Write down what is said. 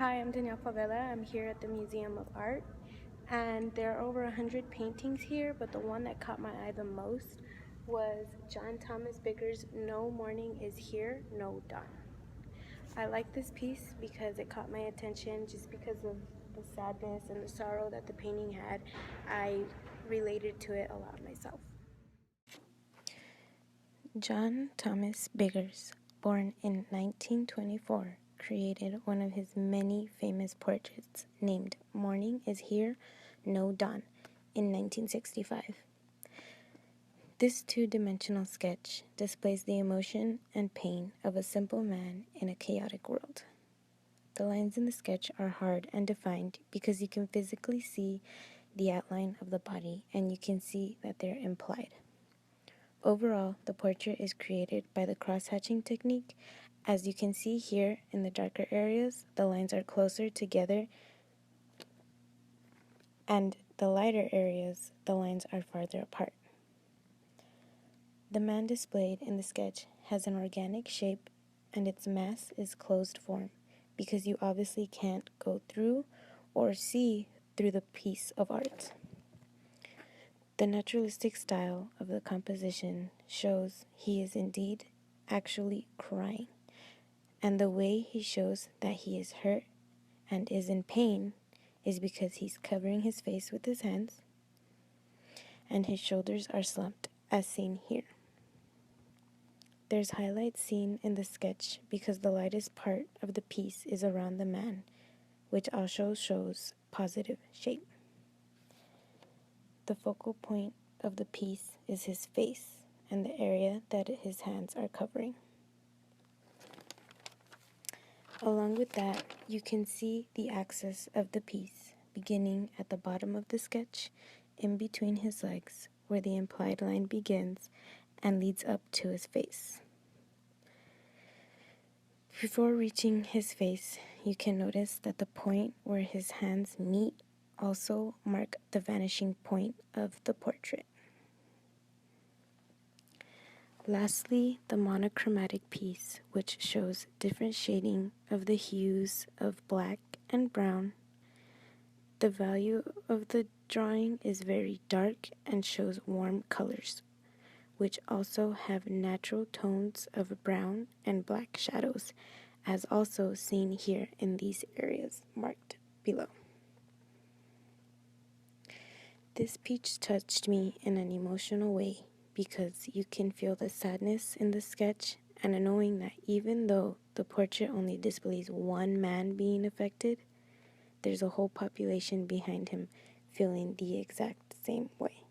Hi, I'm Danielle Favela. I'm here at the Museum of Art, and there are over 100 paintings here, but the one that caught my eye the most was John Thomas Bigger's No Morning is Here, No Dawn. I like this piece because it caught my attention just because of the sadness and the sorrow that the painting had. I related to it a lot myself. John Thomas Biggers, born in 1924, created one of his many famous portraits named Morning is Here, No Dawn in 1965. This two-dimensional sketch displays the emotion and pain of a simple man in a chaotic world. The lines in the sketch are hard and defined because you can physically see the outline of the body and you can see that they're implied. Overall, the portrait is created by the cross-hatching technique. As you can see here in the darker areas, the lines are closer together, and the lighter areas, the lines are farther apart. The man displayed in the sketch has an organic shape, and its mass is closed form, because you obviously can't go through or see through the piece of art. The naturalistic style of the composition shows he is indeed actually crying, and the way he shows that he is hurt and is in pain is because he's covering his face with his hands and his shoulders are slumped, as seen here. There's highlights seen in the sketch because the lightest part of the piece is around the man, which also shows positive shape. The focal point of the piece is his face and the area that his hands are covering. Along with that, you can see the axis of the piece beginning at the bottom of the sketch, in between his legs, where the implied line begins and leads up to his face. Before reaching his face, you can notice that the point where his hands meet also mark the vanishing point of the portrait. Lastly, the monochromatic piece, which shows different shading of the hues of black and brown. The value of the drawing is very dark and shows warm colors, which also have natural tones of brown and black shadows, as also seen here in these areas marked below. This piece touched me in an emotional way because you can feel the sadness in the sketch and knowing that even though the portrait only displays one man being affected, there's a whole population behind him feeling the exact same way.